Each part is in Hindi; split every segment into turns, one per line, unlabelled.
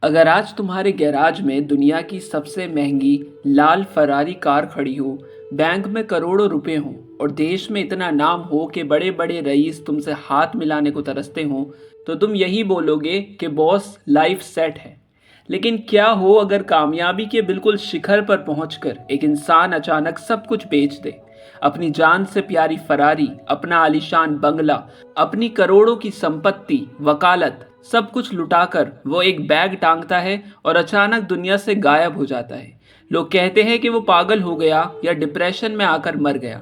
अगर आज तुम्हारे गैराज में दुनिया की सबसे महंगी लाल फरारी कार खड़ी हो, बैंक में करोड़ों रुपए हों और देश में इतना नाम हो कि बड़े बड़े रईस तुमसे हाथ मिलाने को तरसते हों, तो तुम यही बोलोगे कि बॉस लाइफ सेट है। लेकिन क्या हो अगर कामयाबी के बिल्कुल शिखर पर पहुंचकर एक इंसान अचानक सब कुछ बेच दे, अपनी जान से प्यारी फरारी, अपना आलीशान बंगला, अपनी करोड़ों की संपत्ति, वकालत, सब कुछ लुटाकर वो एक बैग टांगता है और अचानक दुनिया से गायब हो जाता है। लोग कहते हैं कि वो पागल हो गया या डिप्रेशन में आकर मर गया।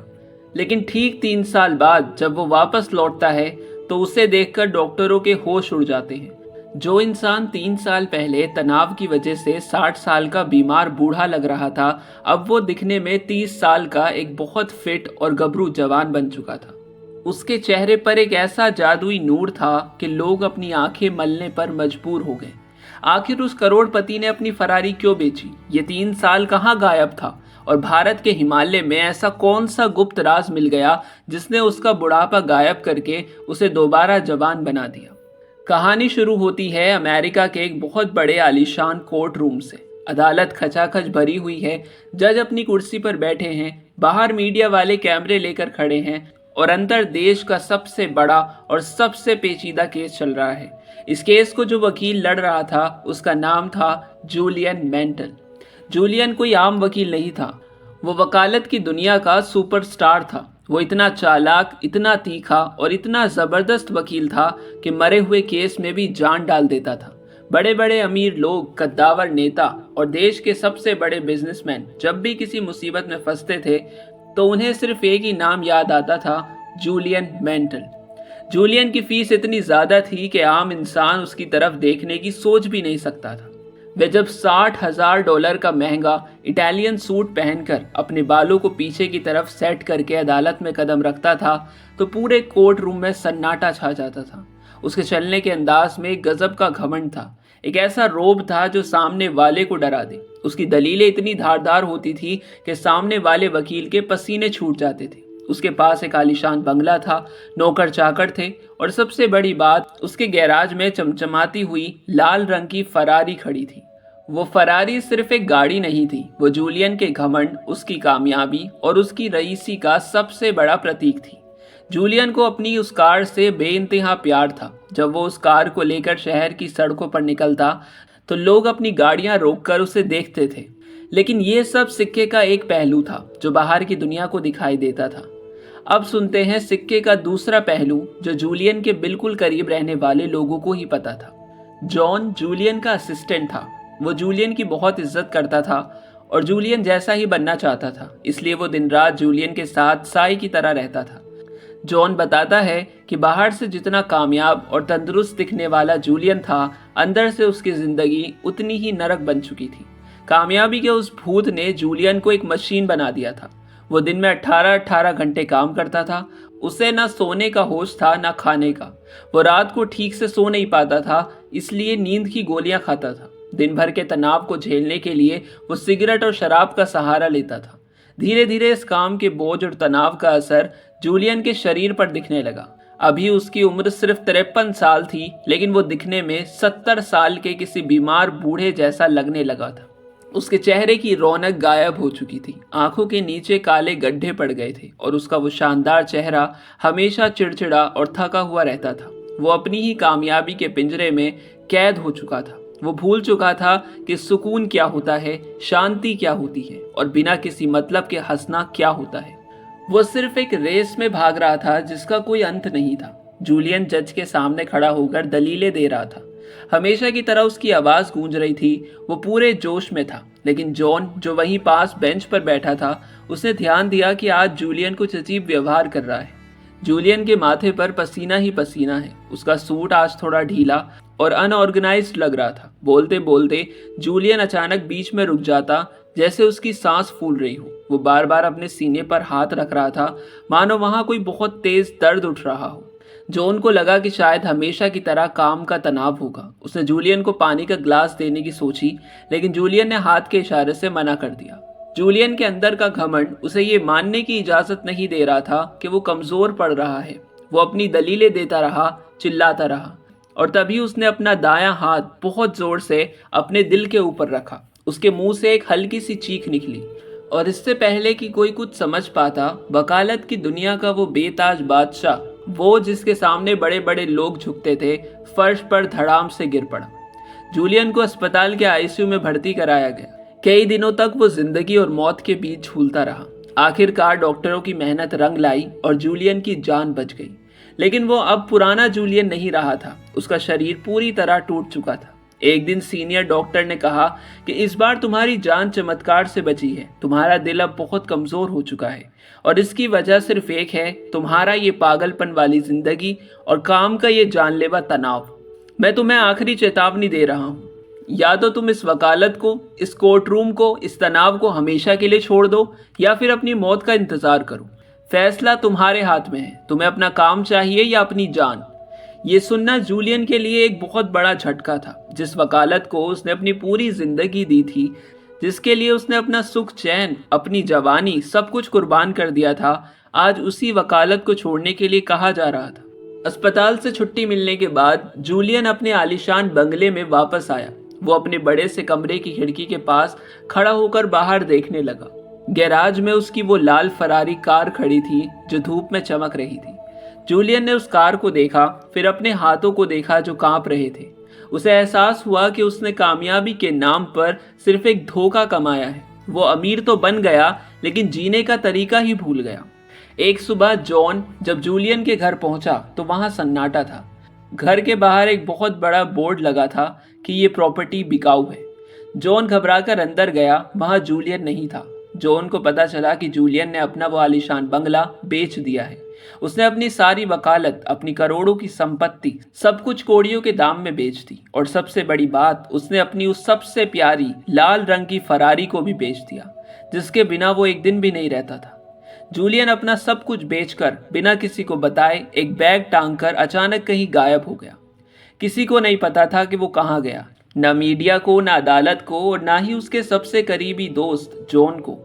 लेकिन ठीक 3 साल बाद जब वो वापस लौटता है तो उसे देखकर डॉक्टरों के होश उड़ जाते हैं। जो इंसान 3 साल पहले तनाव की वजह से 60 साल का बीमार बूढ़ा लग रहा था, अब वो दिखने में 30 साल का एक बहुत फिट और गबरू जवान बन चुका था। उसके चेहरे पर एक ऐसा जादुई नूर था कि लोग अपनी आंखें मलने पर मजबूर हो गए। आखिर उस करोड़पति ने अपनी फरारी क्यों बेची? ये 3 साल कहाँ गायब था? और भारत के हिमालय में ऐसा कौन सा गुप्त राज मिल गया जिसने उसका बुढ़ापा गायब करके उसे दोबारा जवान बना दिया? कहानी शुरू होती है अमेरिका के एक बहुत बड़े आलीशान कोर्ट रूम से। अदालत खचाखच भरी हुई है। जज अपनी कुर्सी पर बैठे हैं, बाहर मीडिया वाले कैमरे लेकर खड़े हैं और अंदर देश का सबसे बड़ा और सबसे पेचीदा केस चल रहा है। इस केस को जो वकील लड़ रहा था उसका नाम था जूलियन मेंटल। जूलियन कोई आम वकील नहीं था, वो वकालत की दुनिया का सुपरस्टार था। वो इतना चालाक, इतना तीखा और इतना ज़बरदस्त वकील था कि मरे हुए केस में भी जान डाल देता था। बड़े बड़े अमीर लोग, कद्दावर नेता और देश के सबसे बड़े बिजनेसमैन जब भी किसी मुसीबत में फंसते थे तो उन्हें सिर्फ एक ही नाम याद आता था, जूलियन मेंटल। जूलियन की फीस इतनी ज़्यादा थी कि आम इंसान उसकी तरफ देखने की सोच भी नहीं सकता था। वह जब $60,000 का महंगा इटालियन सूट पहनकर अपने बालों को पीछे की तरफ सेट करके अदालत में कदम रखता था तो पूरे कोर्ट रूम में सन्नाटा छा जाता था। उसके चलने के अंदाज में एक गजब का घमंड था, एक ऐसा रोब था जो सामने वाले को डरा दे। उसकी दलीलें इतनी धारदार होती थी कि सामने वाले वकील के पसीने छूट जाते थे। उसके पास एक आलीशान बंगला था, नौकर चाकर थे और सबसे बड़ी बात, उसके गैराज में चमचमाती हुई लाल रंग की फरारी खड़ी थी। वो फरारी सिर्फ एक गाड़ी नहीं थी, वो जूलियन के घमंड, उसकी कामयाबी और उसकी रईसी का सबसे बड़ा प्रतीक थी। जूलियन को अपनी उस कार से बेइंतहा प्यार था। जब वो उस कार को लेकर शहर की सड़कों पर निकलता तो लोग अपनी गाड़ियां रोककर उसे देखते थे। लेकिन ये सब सिक्के का एक पहलू था जो बाहर की दुनिया को दिखाई देता था। अब सुनते हैं सिक्के का दूसरा पहलू जो जूलियन के बिल्कुल करीब रहने वाले लोगों को ही पता था। जॉन जूलियन का असिस्टेंट था। वो जूलियन की बहुत इज्जत करता था और जूलियन जैसा ही बनना चाहता था, इसलिए वो दिन रात जूलियन के साथ साई की तरह रहता था। जॉन बताता है कि बाहर से जितना कामयाब और तंदुरुस्त दिखने वाला जूलियन था, अंदर से उसकी जिंदगी उतनी ही नरक बन चुकी थी। कामयाबी के उस भूत ने जूलियन को एक मशीन बना दिया था। वो दिन में 18-18 घंटे काम करता था। उसे ना सोने का होश था ना खाने का। वो रात को ठीक से सो नहीं पाता था, इसलिए नींद की गोलियां खाता था। दिन भर के तनाव को झेलने के लिए वो सिगरेट और शराब का सहारा लेता था। धीरे धीरे इस काम के बोझ और तनाव का असर जूलियन के शरीर पर दिखने लगा। अभी उसकी उम्र सिर्फ 53 साल थी, लेकिन वो दिखने में 70 साल के किसी बीमार बूढ़े जैसा लगने लगा था। उसके चेहरे की रौनक गायब हो चुकी थी, आंखों के नीचे काले गड्ढे पड़ गए थे और उसका वो शानदार चेहरा हमेशा चिड़चिड़ा और थका हुआ रहता था। वो अपनी ही कामयाबी के पिंजरे में कैद हो चुका था। वो भूल चुका था कि सुकून क्या होता है, शांति क्या होती है और बिना किसी मतलब के हंसना क्या होता है। वो सिर्फ एक रेस में भाग रहा था जिसका कोई अंत नहीं था। जूलियन जज के सामने खड़ा होकर दलीलें दे रहा था। हमेशा की तरह उसकी आवाज़ गूंज रही थी। वो पूरे जोश में था। लेकिन जॉन, जो वहीं पास बेंच पर बैठा था, उसने ध्यान दिया कि आज जूलियन कुछ अजीब व्यवहार कर रहा है। जूलियन के माथे पर पसीना ही पसीना है। उसका सूट आज थोड़ा ढीला और अनऑर्गेनाइज्ड लग रहा था। बोलते बोलते जूलियन अचानक बीच में रुक जाता, जैसे उसकी सांस फूल रही हो। वो बार बार अपने सीने पर हाथ रख रहा था, मानो वहां कोई बहुत तेज दर्द उठ रहा हो। जॉन को लगा कि शायद हमेशा की तरह काम का तनाव होगा। उसने जूलियन को पानी का ग्लास देने की सोची, लेकिन जूलियन ने हाथ के इशारे से मना कर दिया। जूलियन के अंदर का घमंड उसे ये मानने की इजाजत नहीं दे रहा था कि वो कमजोर पड़ रहा है। वो अपनी दलीलें देता रहा, चिल्लाता रहा। और तभी उसने अपना दायां हाथ बहुत जोर से अपने दिल के ऊपर रखा। उसके मुंह से एक हल्की सी चीख निकली और इससे पहले कि कोई कुछ समझ पाता, वकालत की दुनिया का वो बेताज बादशाह, वो जिसके सामने बड़े बड़े लोग झुकते थे, फर्श पर धड़ाम से गिर पड़ा। जूलियन को अस्पताल के आईसीयू में भर्ती कराया गया। कई दिनों तक वो जिंदगी और मौत के बीच झूलता रहा। आखिरकार डॉक्टरों की मेहनत रंग लाई और जूलियन की जान बच गई। लेकिन वो अब पुराना जूलियन नहीं रहा था। उसका शरीर पूरी तरह टूट चुका था। एक दिन सीनियर डॉक्टर ने कहा कि इस बार तुम्हारी जान चमत्कार से बची है। तुम्हारा दिल अब बहुत कमजोर हो चुका है और इसकी वजह सिर्फ एक है, तुम्हारा ये पागलपन वाली जिंदगी और काम का ये जानलेवा तनाव। मैं तुम्हें आखिरी चेतावनी दे रहा हूँ, या तो तुम इस वकालत को, इस कोर्ट रूम को, इस तनाव को हमेशा के लिए छोड़ दो या फिर अपनी मौत का इंतजार करो। फैसला तुम्हारे हाथ में है। तुम्हें अपना काम चाहिए या अपनी जान। ये सुनना जूलियन के लिए एक बहुत बड़ा झटका था। जिस वकालत को उसने अपनी पूरी जिंदगी दी थी, जिसके लिए उसने अपना सुख चैन, अपनी जवानी, सब कुछ कुर्बान कर दिया था, आज उसी वकालत को छोड़ने के लिए कहा जा रहा था। अस्पताल से छुट्टी मिलने के बाद जूलियन अपने आलीशान बंगले में वापस आया। वो अपने बड़े से कमरे की खिड़की के पास खड़ा होकर बाहर देखने लगा। गैराज में उसकी वो लाल फरारी कार खड़ी थी जो धूप में चमक रही थी। जूलियन ने उस कार को देखा, फिर अपने हाथों को देखा जो कांप रहे थे। उसे एहसास हुआ कि उसने कामयाबी के नाम पर सिर्फ एक धोखा कमाया है। वो अमीर तो बन गया, लेकिन जीने का तरीका ही भूल गया। एक सुबह जॉन जब जूलियन के घर पहुंचा तो वहां सन्नाटा था। घर के बाहर एक बहुत बड़ा बोर्ड लगा था कि ये प्रॉपर्टी बिकाऊ है। जॉन घबराकर अंदर गया, वहां जूलियन नहीं था। जॉन को पता चला कि जूलियन ने अपना वो आलीशान बंगला बेच दिया है। उसने अपनी सारी वकालत, अपनी करोड़ों की संपत्ति, सब कुछ कौड़ियों के दाम में बेच दी। और सबसे बड़ी बात, उसने अपनी उस सबसे प्यारी लाल रंग की फरारी को भी बेच दिया, जिसके बिना वो एक दिन भी नहीं रहता था। जूलियन अपना सब कुछ बेचकर बिना किसी को बताए एक बैग टांगकर अचानक कहीं गायब हो गया। किसी को नहीं पता था कि वो कहाँ गया, न मीडिया को, न अदालत को, और ना ही उसके सबसे करीबी दोस्त जॉन को।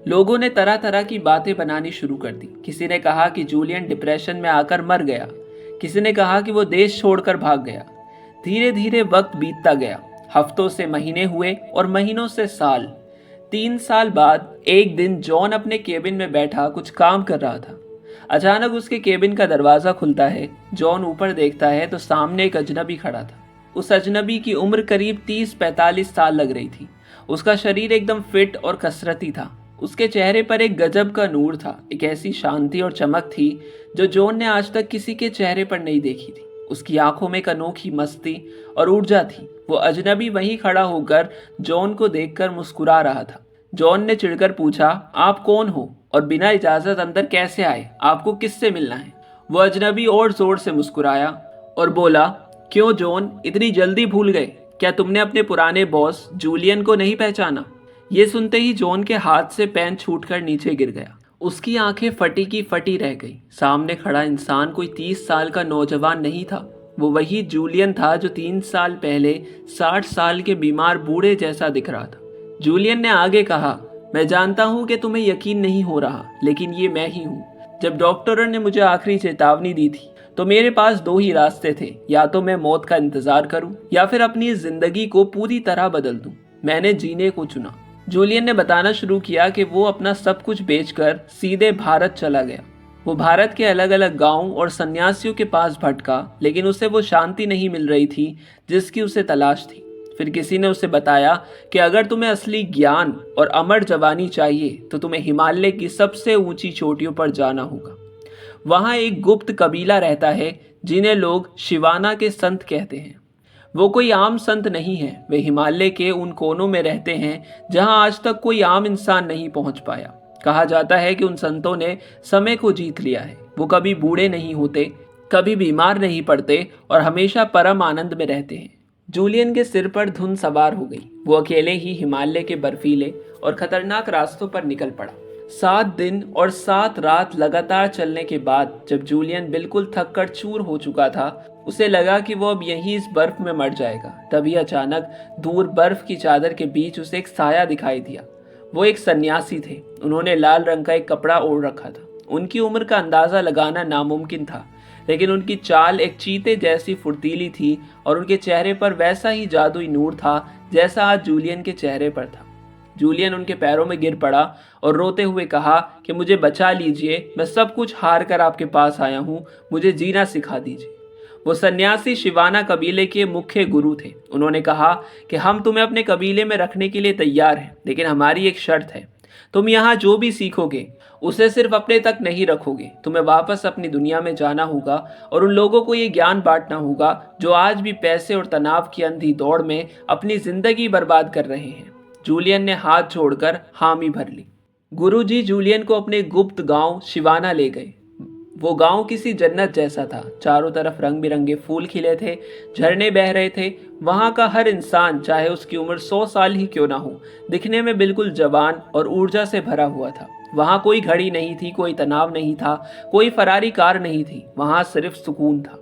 लोगों ने तरह तरह की बातें बनानी शुरू कर दी। किसी ने कहा कि जूलियन डिप्रेशन में आकर मर गया। किसी ने कहा कि वो देश छोड़कर भाग गया। धीरे धीरे वक्त बीतता गया। हफ्तों से महीने हुए और महीनों से साल। 3 साल बाद एक दिन जॉन अपने केबिन में बैठा कुछ काम कर रहा था। अचानक उसके केबिन का दरवाजा खुलता है। जॉन ऊपर देखता है तो सामने एक अजनबी खड़ा था। उस अजनबी की उम्र करीब 30-45 साल लग रही थी। उसका शरीर एकदम फिट और कसरती था। उसके चेहरे पर एक गजब का नूर था, एक ऐसी शांति और चमक थी जो जॉन ने आज तक किसी के चेहरे पर नहीं देखी थी। उसकी आंखों में एक अनोखी मस्ती और ऊर्जा थी। वो अजनबी वहीं खड़ा होकर जॉन को देखकर मुस्कुरा रहा था। जॉन ने चिढ़कर पूछा, आप कौन हो और बिना इजाजत अंदर कैसे आए? आपको किससे मिलना है? वो अजनबी और जोर से मुस्कुराया और बोला, क्यों जॉन, इतनी जल्दी भूल गए? क्या तुमने अपने पुराने बॉस जूलियन को नहीं पहचाना? ये सुनते ही जॉन के हाथ से पेन छूटकर नीचे गिर गया। उसकी आंखें फटी की फटी रह गई। सामने खड़ा इंसान कोई 30 साल का नौजवान नहीं था। वो वही जूलियन था जो 3 साल पहले 60 साल के बीमार बूढ़े जैसा दिख रहा था। जूलियन ने आगे कहा, मैं जानता हूं कि तुम्हें यकीन नहीं हो रहा, लेकिन ये मैं ही हूं। जब डॉक्टरों ने मुझे आखिरी चेतावनी दी थी तो मेरे पास 2 ही रास्ते थे, या तो मैं मौत का इंतजार करूं या फिर अपनी जिंदगी को पूरी तरह बदल दूं। मैंने जीने को चुना। जूलियन ने बताना शुरू किया कि वो अपना सब कुछ बेचकर सीधे भारत चला गया। वो भारत के अलग अलग गांव और सन्यासियों के पास भटका, लेकिन उसे वो शांति नहीं मिल रही थी जिसकी उसे तलाश थी। फिर किसी ने उसे बताया कि अगर तुम्हें असली ज्ञान और अमर जवानी चाहिए तो तुम्हें हिमालय की सबसे ऊंची चोटियों पर जाना होगा। वहाँ एक गुप्त कबीला रहता है जिन्हें लोग शिवाना के संत कहते हैं। वो कोई आम संत नहीं है। वे हिमालय के उन कोनों में रहते हैं जहां आज तक कोई आम इंसान नहीं पहुंच पाया। कहा जाता है कि उन संतों ने समय को जीत लिया है। वो कभी बूढ़े नहीं होते, कभी बीमार नहीं पड़ते और हमेशा परम आनंद में रहते हैं। जूलियन के सिर पर धुंध सवार हो गई। वो अकेले ही हिमालय के बर्फीले और खतरनाक रास्तों पर निकल पड़ा। 7 दिन और 7 रात लगातार चलने के बाद जब जूलियन बिल्कुल थक कर चूर हो चुका था, उसे लगा कि वो अब यहीं इस बर्फ में मर जाएगा। तभी अचानक दूर बर्फ की चादर के बीच उसे एक साया दिखाई दिया। वो एक सन्यासी थे। उन्होंने लाल रंग का एक कपड़ा ओढ़ रखा था। उनकी उम्र का अंदाजा लगाना नामुमकिन था, लेकिन उनकी चाल एक चीते जैसी फुर्तीली थी और उनके चेहरे पर वैसा ही जादुई नूर था जैसा आज जूलियन के चेहरे पर था। जूलियन उनके पैरों में गिर पड़ा और रोते हुए कहा कि मुझे बचा लीजिए, मैं सब कुछ हार कर आपके पास आया हूँ, मुझे जीना सिखा दीजिए। वो सन्यासी शिवाना कबीले के मुख्य गुरु थे। उन्होंने कहा कि हम तुम्हें अपने कबीले में रखने के लिए तैयार हैं, लेकिन हमारी एक शर्त है। तुम यहाँ जो भी सीखोगे उसे सिर्फ अपने तक नहीं रखोगे, तुम्हें वापस अपनी दुनिया में जाना होगा और उन लोगों को ये ज्ञान बांटना होगा जो आज भी पैसे और तनाव की अंधी दौड़ में अपनी जिंदगी बर्बाद कर रहे हैं। जूलियन ने हाथ जोड़कर हामी भर ली। गुरुजी जूलियन को अपने गुप्त गांव शिवाना ले गए। वो गांव किसी जन्नत जैसा था। चारों तरफ रंग बिरंगे फूल खिले थे, झरने बह रहे थे। वहां का हर इंसान, चाहे उसकी उम्र 100 साल ही क्यों ना हो, दिखने में बिल्कुल जवान और ऊर्जा से भरा हुआ था। वहां कोई घड़ी नहीं थी, कोई तनाव नहीं था, कोई फरारी कार नहीं थी। वहां सिर्फ सुकून था।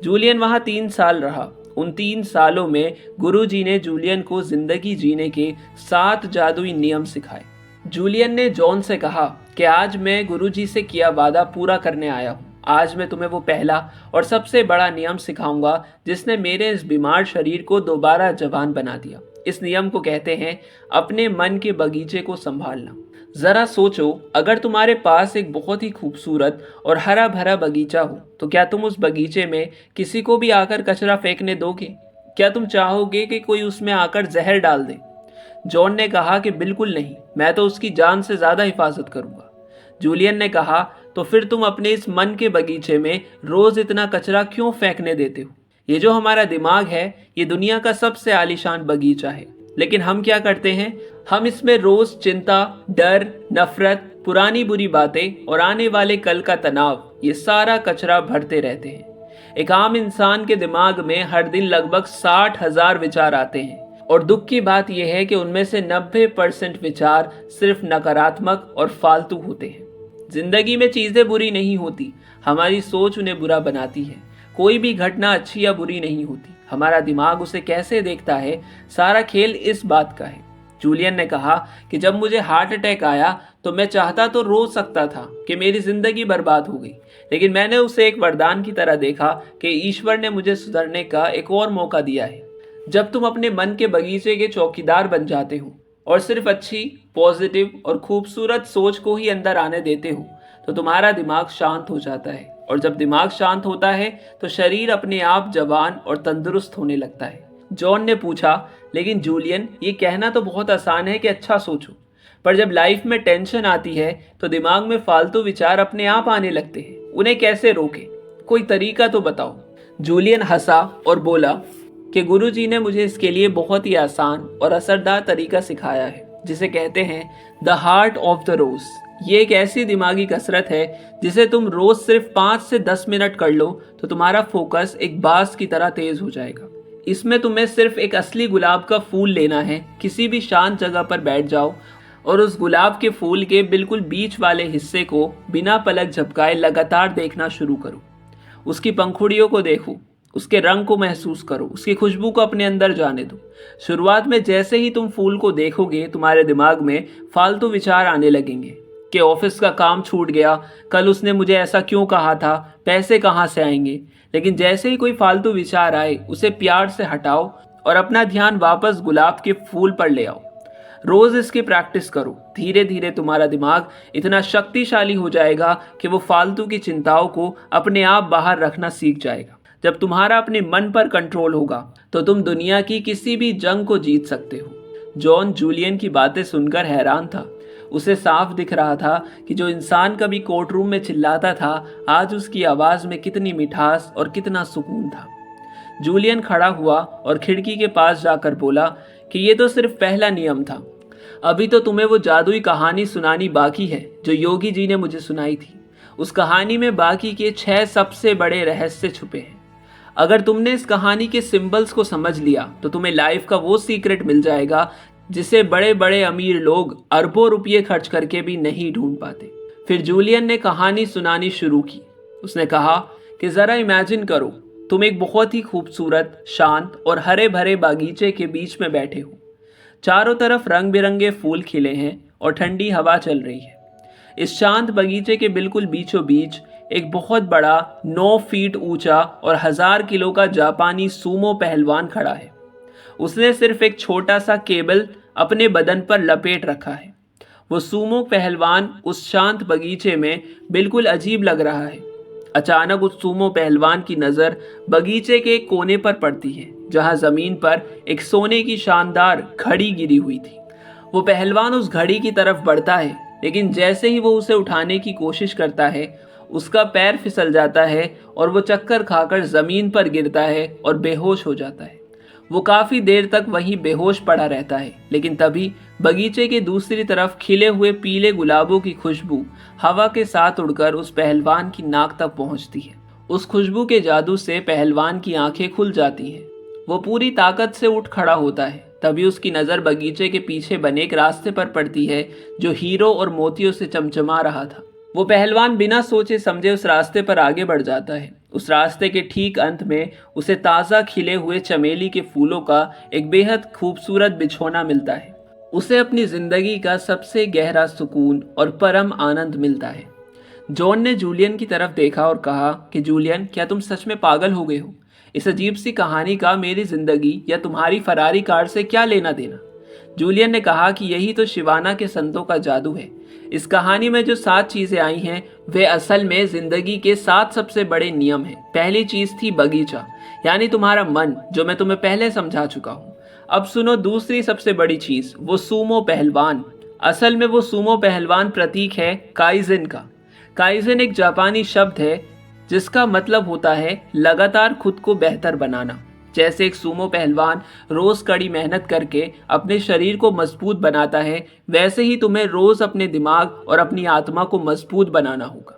जूलियन वहां 3 साल रहा। उन 3 सालों में गुरुजी ने जूलियन को जिंदगी जीने के 7 जादुई नियम सिखाए। जूलियन ने जॉन से कहा कि आज मैं गुरुजी से किया वादा पूरा करने आया हूँ। आज मैं तुम्हें वो पहला और सबसे बड़ा नियम सिखाऊंगा जिसने मेरे इस बीमार शरीर को दोबारा जवान बना दिया। इस नियम को कहते हैं अपने मन के बगीचे को संभालना। जरा सोचो, अगर तुम्हारे पास एक बहुत ही खूबसूरत और हरा भरा बगीचा हो तो क्या तुम उस बगीचे में किसी को भी आकर कचरा फेंकने दोगे? क्या तुम चाहोगे कि कोई उसमें आकर जहर डाल दे? जॉन ने कहा कि बिल्कुल नहीं, मैं तो उसकी जान से ज्यादा हिफाजत करूंगा। जूलियन ने कहा, तो फिर तुम अपने इस मन के बगीचे में रोज इतना कचरा क्यों फेंकने देते हो? ये जो हमारा दिमाग है, ये दुनिया का सबसे आलीशान बगीचा है, लेकिन हम क्या करते हैं? हम इसमें रोज चिंता, डर, नफरत, पुरानी बुरी बातें और आने वाले कल का तनाव, ये सारा कचरा भरते रहते हैं। एक आम इंसान के दिमाग में हर दिन लगभग 60,000 विचार आते हैं और दुख की बात यह है कि उनमें से 90% विचार सिर्फ नकारात्मक और फालतू होते हैं। जिंदगी में चीजें बुरी नहीं होती, हमारी सोच उन्हें बुरा बनाती है। कोई भी घटना अच्छी या बुरी नहीं होती, हमारा दिमाग उसे कैसे देखता है, सारा खेल इस बात का है। जूलियन ने कहा कि जब मुझे हार्ट अटैक आया तो मैं चाहता तो रो सकता था कि मेरी जिंदगी बर्बाद हो गई, लेकिन मैंने उसे एक वरदान की तरह देखा कि ईश्वर ने मुझे सुधरने का एक और मौका दिया है। जब तुम अपने मन के बगीचे के चौकीदार बन जाते हो और सिर्फ अच्छी, पॉजिटिव और खूबसूरत सोच को ही अंदर आने देते हो तो तुम्हारा दिमाग शांत हो जाता है, और जब दिमाग शांत होता है तो शरीर अपने आप जवान और तंदुरुस्त होने लगता है। जॉन ने पूछा, लेकिन जूलियन, ये कहना तो बहुत आसान है कि अच्छा सोचो, पर जब लाइफ में टेंशन आती है तो दिमाग में फालतू विचार अपने आप आने लगते हैं, उन्हें कैसे रोके? कोई तरीका तो बताओ। जूलियन हंसा और बोला कि गुरुजी ने मुझे इसके लिए बहुत ही आसान और असरदार तरीका सिखाया है, जिसे कहते हैं द हार्ट ऑफ द रोज। ये एक ऐसी दिमागी कसरत है जिसे तुम रोज सिर्फ 5 से 10 मिनट कर लो तो तुम्हारा फोकस एक बाज की तरह तेज हो जाएगा। इसमें तुम्हें सिर्फ एक असली गुलाब का फूल लेना है, किसी भी शांत जगह पर बैठ जाओ और उस गुलाब के फूल के बिल्कुल बीच वाले हिस्से को बिना पलक झपकाए लगातार देखना शुरू करो। उसकी पंखुड़ियों को देखो, उसके रंग को महसूस करो, उसकी खुशबू को अपने अंदर जाने दो। शुरुआत में जैसे ही तुम फूल को देखोगे तुम्हारे दिमाग में फालतू विचार आने लगेंगे कि ऑफिस का काम छूट गया, कल उसने मुझे ऐसा क्यों कहा था, पैसे कहाँ से आएंगे। लेकिन जैसे ही कोई फालतू विचार आए उसे प्यार से हटाओ और अपना ध्यान वापस गुलाब के फूल पर ले आओ। रोज इसकी प्रैक्टिस करो। धीरे धीरे तुम्हारा दिमाग इतना शक्तिशाली हो जाएगा कि वो फालतू की चिंताओं को अपने आप बाहर रखना सीख जाएगा। जब तुम्हारा अपने मन पर कंट्रोल होगा तो तुम दुनिया की किसी भी जंग को जीत सकते हो। जॉन जूलियन की बातें सुनकर हैरान था। उसे साफ दिख रहा था कि जो इंसान कभी कोर्ट रूम में चिल्लाता था, आज उसकी आवाज में कितनी मिठास और कितना सुकून था। जूलियन खड़ा हुआ और खिड़की के पास जाकर बोला कि ये तो सिर्फ पहला नियम था, अभी तो तुम्हें वो जादुई कहानी सुनानी बाकी है जो योगी जी ने मुझे सुनाई थी। उस कहानी में बाकी के 6 सबसे बड़े रहस्य छुपे हैं। अगर तुमने इस कहानी के सिंबल्स को समझ लिया तो तुम्हें लाइफ का वो सीक्रेट मिल जाएगा जिसे बड़े बड़े अमीर लोग अरबों रुपये खर्च करके भी नहीं ढूंढ पाते। फिर जूलियन ने कहानी सुनानी शुरू की। उसने कहा कि जरा इमेजिन करो, तुम एक बहुत ही खूबसूरत, शांत और हरे भरे बागीचे के बीच में बैठे हो। चारों तरफ रंग बिरंगे फूल खिले हैं और ठंडी हवा चल रही है। इस शांत बगीचे के बिल्कुल बीचों बीच एक बहुत बड़ा 9 फीट ऊंचा और 1000 किलो का जापानी सूमो पहलवान खड़ा है। उसने सिर्फ एक छोटा सा केबल अपने बदन पर लपेट रखा है। वो सूमो पहलवान उस शांत बगीचे में बिल्कुल अजीब लग रहा है। अचानक उस सूमो पहलवान की नज़र बगीचे के एक कोने पर पड़ती है, जहां जमीन पर एक सोने की शानदार घड़ी गिरी हुई थी। वो पहलवान उस घड़ी की तरफ बढ़ता है, लेकिन जैसे ही वो उसे उठाने की कोशिश करता है, उसका पैर फिसल जाता है और वो चक्कर खाकर जमीन पर गिरता है और बेहोश हो जाता है। वो काफी देर तक वहीं बेहोश पड़ा रहता है, लेकिन तभी बगीचे के दूसरी तरफ खिले हुए पीले गुलाबों की खुशबू हवा के साथ उड़कर उस पहलवान की नाक तक पहुंचती है। उस खुशबू के जादू से पहलवान की आंखें खुल जाती हैं। वो पूरी ताकत से उठ खड़ा होता है। तभी उसकी नज़र बगीचे के पीछे बने एक रास्ते पर पड़ती है, जो हीरो और मोतियों से चमचमा रहा था। वो पहलवान बिना सोचे समझे उस रास्ते पर आगे बढ़ जाता है। उस रास्ते के ठीक अंत में उसे ताज़ा खिले हुए चमेली के फूलों का एक बेहद खूबसूरत बिछौना मिलता है। उसे अपनी जिंदगी का सबसे गहरा सुकून और परम आनंद मिलता है। जॉन ने जूलियन की तरफ देखा और कहा कि जूलियन, क्या तुम सच में पागल हो गए हो? इस अजीब सी कहानी का मेरी जिंदगी या तुम्हारी फरारी कार से क्या लेना देना? जूलियन ने कहा कि यही तो शिवाना के संतों का जादू है। इस कहानी में जो 7 चीजें आई हैं, वे असल में जिंदगी के 7 सबसे बड़े नियम हैं। पहली चीज थी बगीचा, यानी तुम्हारा मन, जो मैं तुम्हें पहले समझा चुका हूँ। अब सुनो दूसरी सबसे बड़ी चीज, वो सूमो पहलवान। असल में वो सूमो पहलवान प्रतीक है काइज़ेन का। काइज़ेन एक जापानी शब्द है जिसका मतलब होता है लगातार खुद को बेहतर बनाना। जैसे एक सूमो पहलवान रोज कड़ी मेहनत करके अपने शरीर को मजबूत बनाता है, वैसे ही तुम्हें रोज अपने दिमाग और अपनी आत्मा को मजबूत बनाना होगा।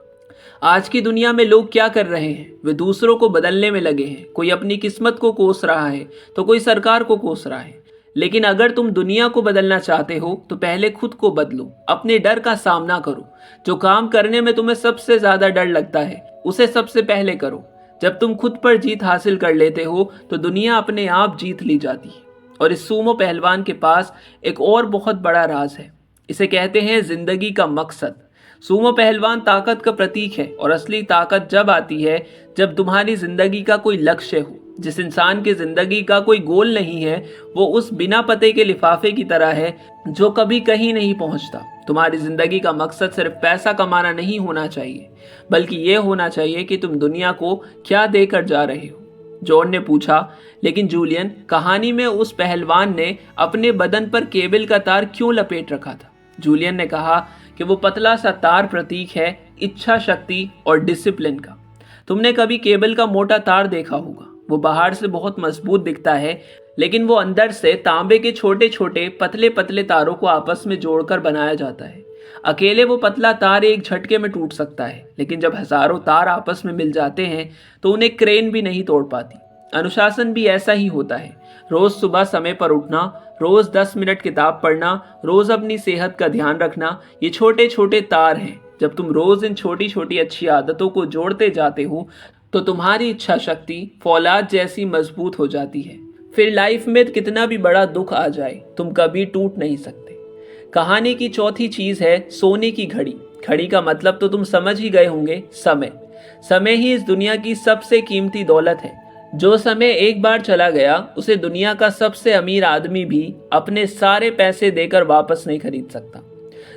आज की दुनिया में लोग क्या कर रहे हैं? वे दूसरों को बदलने में लगे हैं। कोई अपनी किस्मत को कोस रहा है तो कोई सरकार को कोस रहा है। लेकिन अगर तुम दुनिया को बदलना चाहते हो तो पहले खुद को बदलो, अपने डर का सामना करो। जो काम करने में तुम्हें सबसे ज्यादा डर लगता है, उसे सबसे पहले करो। जब तुम खुद पर जीत हासिल कर लेते हो तो दुनिया अपने आप जीत ली जाती है। और इस सूमो पहलवान के पास एक और बहुत बड़ा राज है। इसे कहते हैं जिंदगी का मकसद। सूमो पहलवान ताकत का प्रतीक है, और असली ताकत जब आती है जब तुम्हारी जिंदगी का कोई लक्ष्य हो। जिस इंसान की जिंदगी का कोई गोल नहीं है, वो उस बिना पते के लिफाफे की तरह है जो कभी कहीं नहीं पहुंचता। तुम्हारी जिंदगी का मकसद सिर्फ पैसा कमाना नहीं होना चाहिए, बल्कि ये होना चाहिए कि तुम दुनिया को क्या देकर जा रहे हो। जॉन ने पूछा, लेकिन जूलियन, कहानी में उस पहलवान ने अपने बदन पर केबल का तार क्यों लपेट रखा था? जूलियन ने कहा कि वो पतला सा तार प्रतीक है इच्छा शक्ति और डिसिप्लिन का। तुमने कभी केबल का मोटा तार देखा होगा। वो बाहर से बहुत मजबूत दिखता है, लेकिन वो अंदर से तांबे के छोटे छोटे पतले पतले तारों को आपस में जोड़कर बनाया जाता है। अकेले वो पतला तार एक झटके में टूट सकता है, लेकिन जब हजारों तार आपस में मिल जाते हैं तो उन्हें क्रेन भी नहीं तोड़ पाती। अनुशासन भी ऐसा ही होता है। रोज सुबह समय पर उठना, रोज 10 मिनट किताब पढ़ना, रोज अपनी सेहत का ध्यान रखना, ये छोटे छोटे तार हैं। जब तुम रोज इन छोटी छोटी अच्छी आदतों को जोड़ते जाते हो तो तुम्हारी इच्छा शक्ति फौलाद जैसी मजबूत हो जाती है। फिर लाइफ में कितना भी बड़ा दुख आ जाए, तुम कभी टूट नहीं सकते। कहानी की चौथी चीज है सोने की घड़ी। घड़ी का मतलब तो तुम समझ ही गए होंगे, समय। समय ही इस दुनिया की सबसे कीमती दौलत है। जो समय एक बार चला गया, उसे दुनिया का सबसे अमीर आदमी भी अपने सारे पैसे देकर वापस नहीं खरीद सकता।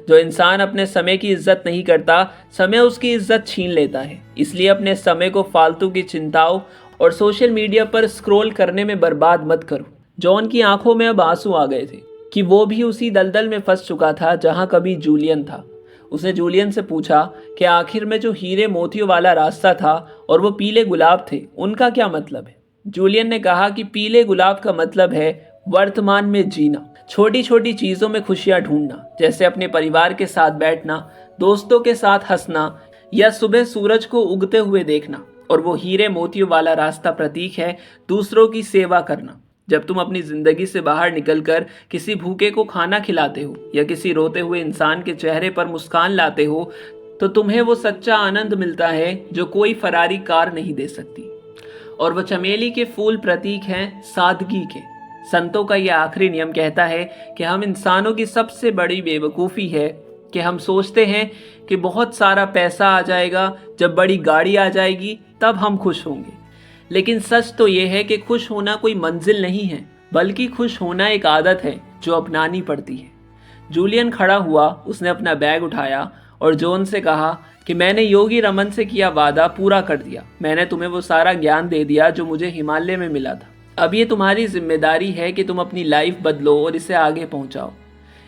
जो इंसान अपने समय की इज्जत नहीं करता, समय उसकी इज्जत छीन लेता है। इसलिए अपने समय को फालतू की चिंताओं और सोशल मीडिया पर स्क्रॉल करने में बर्बाद मत करो। जॉन की आंखों में अब आंसू आ गए थे कि वो भी उसी दलदल में फंस चुका था जहां कभी जूलियन था। उसने जूलियन से पूछा कि आखिर में जो हीरे मोतियों वाला रास्ता था और वो पीले गुलाब थे, उनका क्या मतलब है? जूलियन ने कहा कि पीले गुलाब का मतलब है वर्तमान में जीना, छोटी छोटी चीजों में खुशियां ढूंढना, जैसे अपने परिवार के साथ बैठना, दोस्तों के साथ हंसना या सुबह सूरज को उगते हुए देखना। और वो हीरे मोतियों वाला रास्ता प्रतीक है दूसरों की सेवा करना। जब तुम अपनी जिंदगी से बाहर निकलकर किसी भूखे को खाना खिलाते हो या किसी रोते हुए इंसान के चेहरे पर मुस्कान लाते हो, तो तुम्हें वो सच्चा आनंद मिलता है जो कोई फरारी कार नहीं दे सकती। और वो चमेली के फूल प्रतीक हैं सादगी के। संतों का यह आखिरी नियम कहता है कि हम इंसानों की सबसे बड़ी बेवकूफ़ी है कि हम सोचते हैं कि बहुत सारा पैसा आ जाएगा, जब बड़ी गाड़ी आ जाएगी तब हम खुश होंगे। लेकिन सच तो ये है कि खुश होना कोई मंजिल नहीं है, बल्कि खुश होना एक आदत है जो अपनानी पड़ती है। जूलियन खड़ा हुआ, उसने अपना बैग उठाया और जॉन से कहा कि मैंने योगी रमन से किया वादा पूरा कर दिया। मैंने तुम्हें वो सारा ज्ञान दे दिया जो मुझे हिमालय में मिला था। अब ये तुम्हारी जिम्मेदारी है कि तुम अपनी लाइफ बदलो और इसे आगे पहुंचाओ।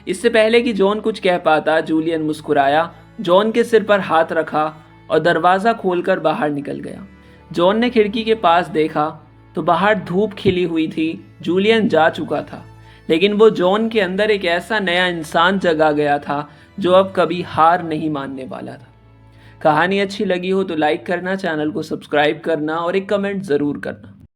इससे पहले कि जॉन कुछ कह पाता, जूलियन मुस्कुराया, जॉन के सिर पर हाथ रखा और दरवाज़ा खोलकर बाहर निकल गया। जॉन ने खिड़की के पास देखा तो बाहर धूप खिली हुई थी। जूलियन जा चुका था, लेकिन वो जॉन के अंदर एक ऐसा नया इंसान जगा गया था जो अब कभी हार नहीं मानने वाला था। कहानी अच्छी लगी हो तो लाइक करना, चैनल को सब्सक्राइब करना और एक कमेंट ज़रूर करना।